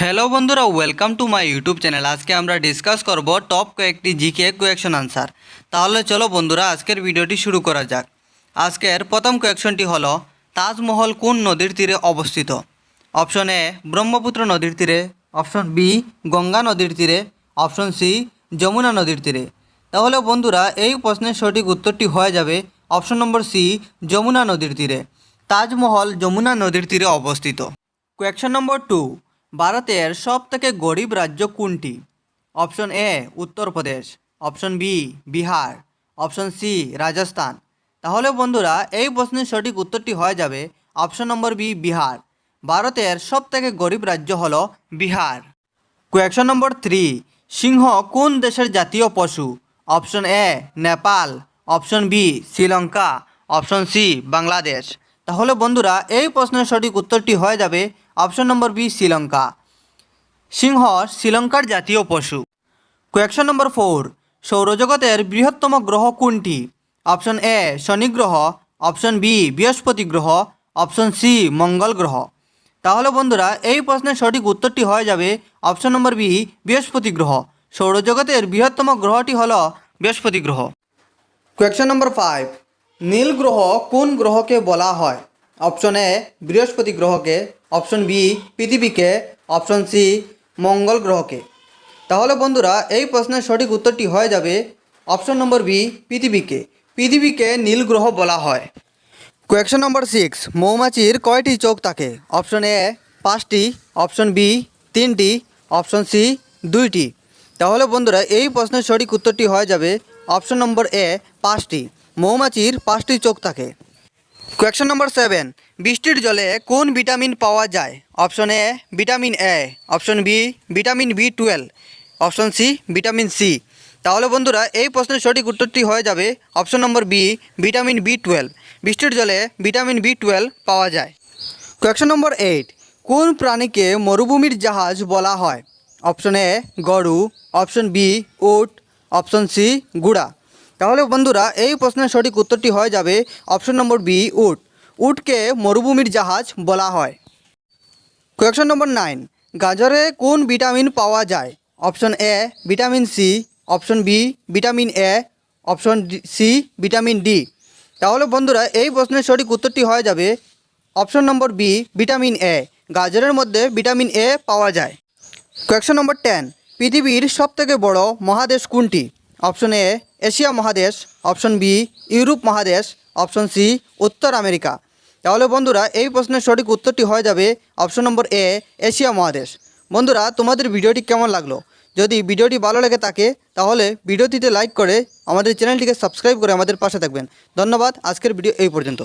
Hello বন্ধুরা, welcome to my YouTube channel. আজকে আমরা ডিসকাস করব টপ কয়েকটি জিকে কোয়েকশন আনসার। তাহলে চলো বন্ধুরা, আজকের ভিডিওটি শুরু করা যাক। আজকের প্রথম কোয়েকশনটি হলো, তাজমহল কোন নদীর তীরে অবস্থিত? অপশন এ ব্রহ্মপুত্র নদীর তীরে, অপশন বি গঙ্গা নদীর তীরে, অপশন সি যমুনা নদীর তীরে। তাহলে বন্ধুরা, এই প্রশ্নের সঠিক উত্তরটি হয়ে যাবে অপশন নম্বর সি যমুনা নদীর তীরে। তাজমহল যমুনা নদীর তীরে অবস্থিত। কোয়েকশন নম্বর 2, ভারতের সবথেকে গরিব রাজ্য কোনটি? Option A Uttar Pradesh, option B Bihar, option C Rajasthan. তাহলে বন্ধুরা, এই প্রশ্নের সঠিক উত্তরটি হয়ে যাবে অপশন নম্বর বি বিহার। ভারতের সবথেকে গরিব রাজ্য হলো বিহার। কোয়েকশন নম্বর 3, সিংহ কোন দেশের জাতীয় পশু? Option A Nepal, option B Sri Lanka, option C Bangladesh. তাহলে বন্ধুরা, এই প্রশ্নের সঠিক উত্তরটি হয়ে যাবে অপশন নম্বর বি শ্রীলঙ্কা। সিংহ শ্রীলঙ্কার জাতীয় পশু। কোয়েকশন নম্বর 4, সৌরজগতের বৃহত্তম গ্রহ কোনটি? অপশন এ শনি গ্রহ, অপশন বি বৃহস্পতি গ্রহ, অপশন সি মঙ্গল গ্রহ। তাহলে বন্ধুরা, এই প্রশ্নের সঠিক উত্তরটি হয়ে যাবে অপশন নম্বর বি বৃহস্পতি গ্রহ। সৌরজগতের বৃহত্তম গ্রহটি হলো বৃহস্পতি গ্রহ। কোয়েকশন নম্বর 5, নীল গ্রহ কোন গ্রহকে বলা হয়? অপশন এ বৃহস্পতি গ্রহকে, অপশন বি পৃথিবীকে, অপশন সি মঙ্গল গ্রহকে। তাহলে বন্ধুরা, এই প্রশ্নের সঠিক উত্তরটি হয়ে যাবে অপশন নম্বর বি পৃথিবীকে। পৃথিবীকে নীল গ্রহ বলা হয়। কোয়েকশন নম্বর 6, মৌমাছির কয়টি চোখ থাকে? অপশন এ 5টি, অপশন বি 3টি, অপশন সি 2টি। তাহলে বন্ধুরা, এই প্রশ্নের সঠিক উত্তরটি হয়ে যাবে অপশন নম্বর এ 5টি। মৌমাছির 5টি চোখ থাকে। কোয়েকশন নম্বর 7, বৃষ্টির জলে কোন ভিটামিন পাওয়া যায়? Option A vitamin A, option B vitamin বি12, অপশন সি ভিটামিন সি। তাহলে বন্ধুরা, এই প্রশ্নের সঠিক উত্তরটি হয়ে যাবে অপশন নম্বর বি ভিটামিন বি12। বৃষ্টির জলে ভিটামিন বি12 পাওয়া যায়। কোয়েকশন নম্বর 8, কোন প্রাণীকে মরুভূমির জাহাজ বলা হয়? অপশন এ গরু, অপশন বি উট, অপশন সি ঘোড়া। তাহলে বন্ধুরা, এই প্রশ্নের সঠিক উত্তরটি হয়ে যাবে অপশন নম্বর বি উট। উটকে মরুভূমির জাহাজ বলা হয়। কোয়েকশন নম্বর 9, গাজরে কোন ভিটামিন পাওয়া যায়? Option A vitamin C, option B vitamin A, option C vitamin D. তাহলে বন্ধুরা, এই প্রশ্নের সঠিক উত্তরটি হয়ে যাবে option number B vitamin A. গাজরের মধ্যে ভিটামিন এ পাওয়া যায়। কোয়েকশন নম্বর 10, পৃথিবীর সবথেকে বড় মহাদেশ কোনটি? অপশন এ এশিয়া মহাদেশ, অপশন বি ইউরোপ মহাদেশ, অপশন সি উত্তর আমেরিকা। তাহলে বন্ধুরা, এই প্রশ্নের সঠিক উত্তরটি হয়ে যাবে অপশন নম্বর এ এশিয়া মহাদেশ। বন্ধুরা, তোমাদের ভিডিওটি কেমন লাগলো? যদি ভিডিওটি ভালো লেগে থাকে তাহলে ভিডিওটিতে লাইক করে আমাদের চ্যানেলটিকে সাবস্ক্রাইব করে আমাদের পাশে থাকবেন। ধন্যবাদ। আজকের ভিডিও এই পর্যন্ত।